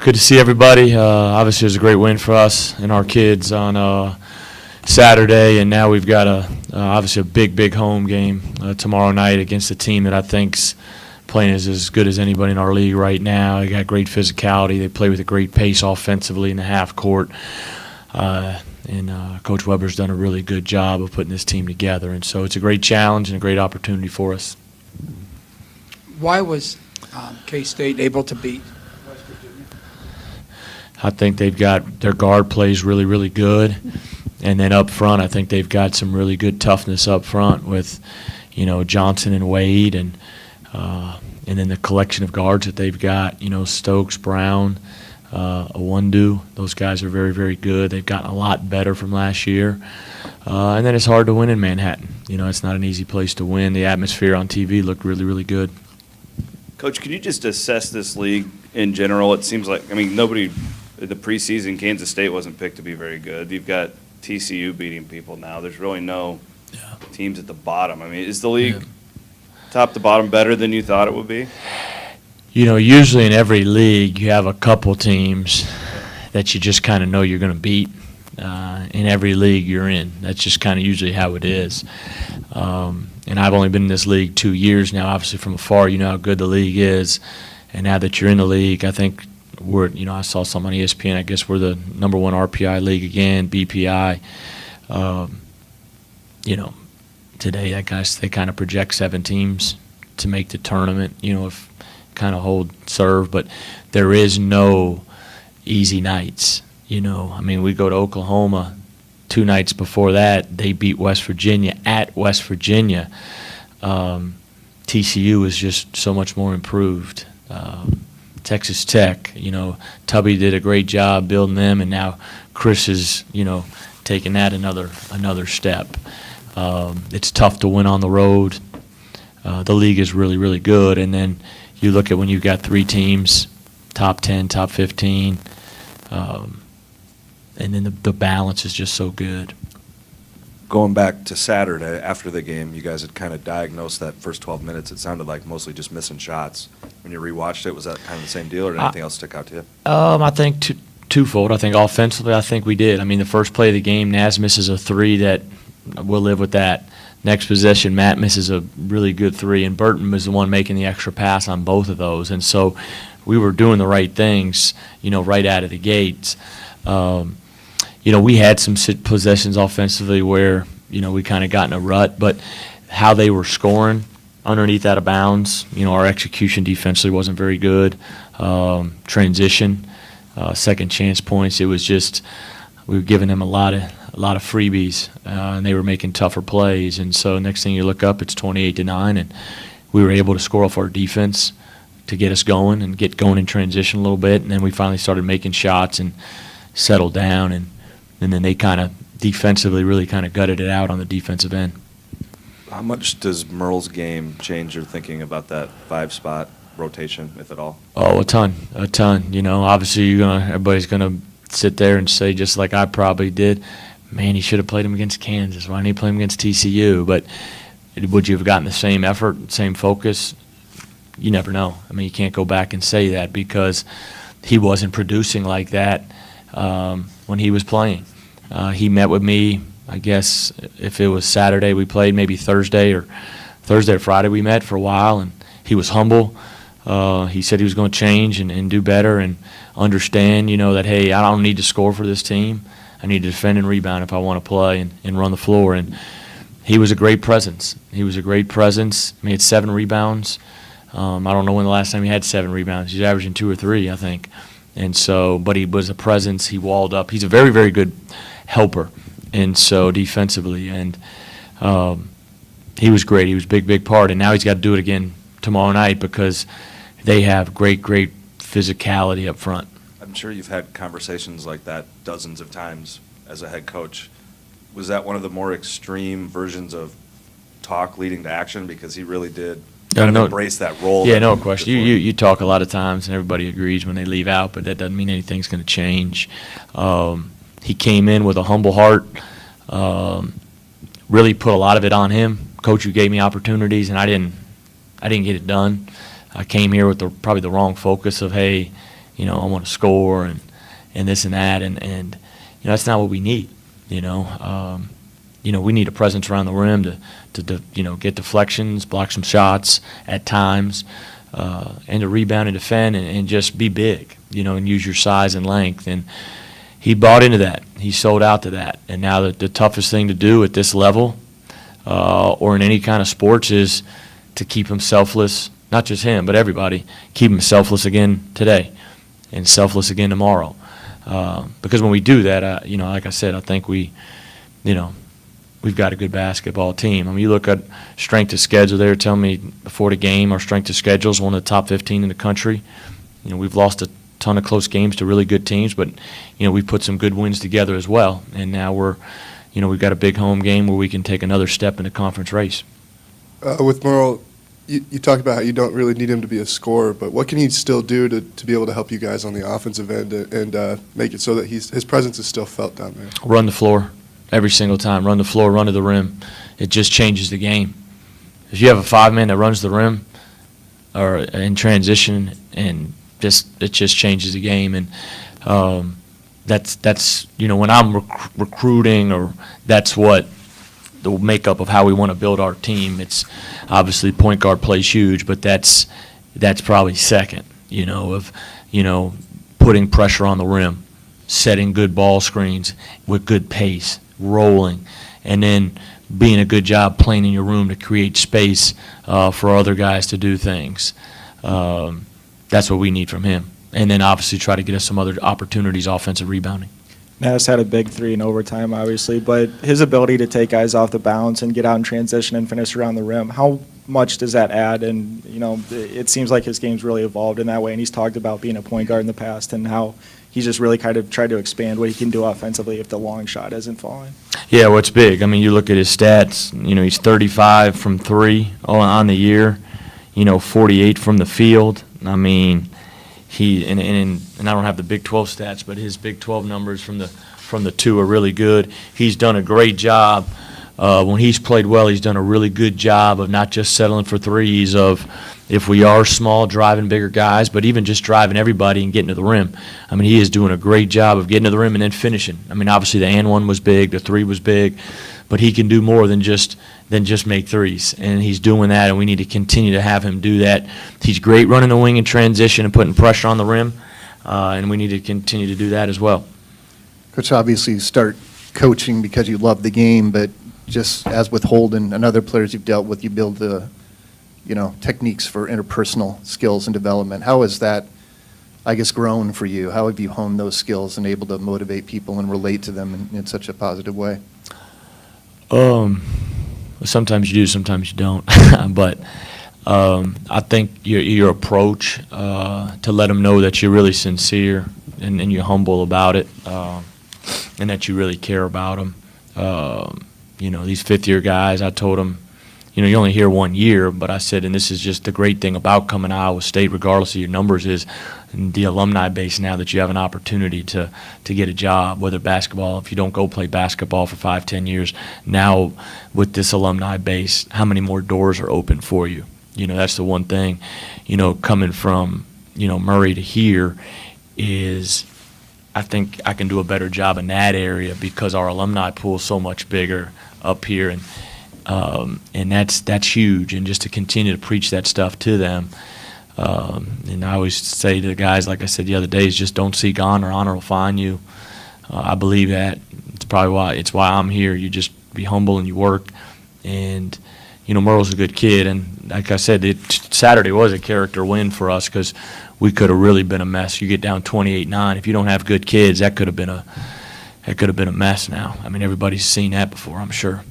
Good to see everybody. Obviously, it was a great win for us and our kids on Saturday, and now we've got obviously a big home game tomorrow night against a team that I think's playing as good as anybody in our league right now. They got great physicality. They play with a great pace offensively in the half court. And Coach Weber's done a really good job of putting this team together. And so it's a great challenge and a great opportunity for us. Why was K-State able to beat West Virginia? I think they've got their guard plays really good. And then up front, I think they've got some really good toughness up front with, Johnson and Wade and then the collection of guards that they've got, Stokes, Brown, Awundu. Those guys are very good. They've gotten a lot better from last year. And then it's hard to win in Manhattan. It's not an easy place to win. The atmosphere on TV looked really good. Coach, can you just assess this league in general? It seems like, nobody in the preseason, Kansas State wasn't picked to be very good. You've got TCU beating people now. There's really no teams at the bottom. Is the league top to bottom better than you thought it would be? Usually in every league you have a couple teams that you just kind of know you're going to beat in every league you're in. That's just kind of usually how it is. And I've only been in this league 2 years now. Obviously from afar you know how good the league is. And now that you're in the league, I think I saw something on ESPN, I guess we're the number 1 RPI league again, BPI. Today they kind of project 7 teams to make the tournament, if kind of hold serve, but there is no easy nights. We go to Oklahoma 2 nights before that. They beat West Virginia at West Virginia. TCU is just so much more improved. Texas Tech, Tubby did a great job building them, and now Chris is, taking that another step. It's tough to win on the road. The league is really good, and then you look at when you've got 3 teams, top 10, top 15, and then the balance is just so good. Going back to Saturday, after the game, you guys had kind of diagnosed that first 12 minutes. It sounded like mostly just missing shots. When you rewatched it, was that kind of the same deal, or did anything else stick out to you? I think twofold. I think offensively, I think we did. The first play of the game, Naz misses a 3 that we'll live with that. Next possession, Matt misses a really good 3, and Burton was the one making the extra pass on both of those. And so we were doing the right things, right out of the gates. We had some possessions offensively where, we kind of got in a rut, but how they were scoring underneath out of bounds, our execution defensively wasn't very good. Transition, second chance points, it was just we were giving them a lot of freebies, and they were making tougher plays. And so next thing you look up, it's 28-9, and we were able to score off our defense to get us going and get going in transition a little bit. And then we finally started making shots and settled down, and then they kind of defensively really kind of gutted it out on the defensive end. How much does Merle's game change your thinking about that 5-spot rotation, if at all? Oh, a ton. Obviously everybody's gonna sit there and say, just like I probably did, man, he should have played him against Kansas. Why didn't he play him against TCU? But would you have gotten the same effort, same focus? You never know. You can't go back and say that because he wasn't producing like that when he was playing. He met with me, I guess, if it was Saturday we played, maybe Thursday or Friday we met for a while, and he was humble. He said he was going to change and do better and understand, that, hey, I don't need to score for this team. I need to defend and rebound if I want to play and run the floor. And he was a great presence. He had 7 rebounds. I don't know when the last time he had 7 rebounds. He's averaging 2 or 3, I think. And so, but he was a presence. He walled up. He's a very good helper, and so defensively. And he was great. He was a big part. And now he's got to do it again tomorrow night because they have great physicality up front. I'm sure you've had conversations like that dozens of times as a head coach. Was that one of the more extreme versions of talk leading to action, because he really did embrace that role? Yeah, no question. You talk a lot of times, and everybody agrees when they leave out, but that doesn't mean anything's going to change. He came in with a humble heart, really put a lot of it on him. Coach, you gave me opportunities, and I didn't get it done. I came here with probably the wrong focus of, hey, I want to score and this and that, and that's not what we need. We need a presence around the rim to get deflections, block some shots at times, and to rebound and defend and just be big, and use your size and length. And he bought into that. He sold out to that. And now the toughest thing to do at this level or in any kind of sports is to keep him selfless, not just him, but everybody, keep him selfless again today and selfless again tomorrow. Because when we do that, like I said, I think we've got a good basketball team. I mean, you look at strength of schedule. They were telling me before the game, our strength of schedule is one of the top 15 in the country. We've lost a ton of close games to really good teams, but we've put some good wins together as well. And now we've got a big home game where we can take another step in the conference race. With Merle, you talk about how you don't really need him to be a scorer, but what can he still do to be able to help you guys on the offensive end and make it so that his presence is still felt down there? Run the floor every single time. Run the floor, run to the rim. It just changes the game. If you have a 5-man that runs the rim or in transition, and it just changes the game. And that's when I'm recruiting, or that's what the makeup of how we want to build our team. It's obviously point guard plays huge, but that's probably second. Putting pressure on the rim, setting good ball screens with good pace, rolling, and then being a good job playing in your room to create space for other guys to do things. That's what we need from him. And then obviously try to get us some other opportunities, offensive rebounding. Nass had a big 3 in overtime, obviously, but his ability to take guys off the bounce and get out in transition and finish around the rim, how much does that add? And, it seems like his game's really evolved in that way, and he's talked about being a point guard in the past and how he's just really kind of tried to expand what he can do offensively if the long shot isn't falling. Yeah, well, it's big. I mean, you look at his stats, he's 35 from 3 on the year, 48 from the field. I mean, and I don't have the Big 12 stats, but his Big 12 numbers from the 2 are really good. He's done a great job. When he's played well, he's done a really good job of not just settling for threes, of if we are small, driving bigger guys, but even just driving everybody and getting to the rim. I mean, he is doing a great job of getting to the rim and then finishing. I mean, obviously the and one was big, the 3 was big, but he can do more than just make threes, and he's doing that, and we need to continue to have him do that. He's great running the wing in transition and putting pressure on the rim, and we need to continue to do that as well. Coach, obviously you start coaching because you love the game, but just as with Holden and other players you've dealt with, you build the techniques for interpersonal skills and development. How has that, I guess, grown for you? How have you honed those skills and able to motivate people and relate to them in such a positive way? Sometimes you do, sometimes you don't. But I think your approach to let them know that you're really sincere and you're humble about it, and that you really care about them. These fifth-year guys, I told them, you're only here 1 year, but I said, and this is just the great thing about coming to Iowa State, regardless of your numbers, is the alumni base now that you have an opportunity to get a job, whether basketball, if you don't go play basketball for 5-10 years, now with this alumni base, how many more doors are open for you? That's the one thing, coming from, Murray to here is I think I can do a better job in that area because our alumni pool is so much bigger up here, and that's huge. And just to continue to preach that stuff to them, and I always say to the guys, like I said the other day, is just don't seek honor. Honor will find you. I believe that. It's why I'm here. You just be humble and you work. And Merle's a good kid, and like I said, Saturday was a character win for us because we could have really been a mess. You get down 28-9. If you don't have good kids, that could have been a mess now. I mean, everybody's seen that before, I'm sure.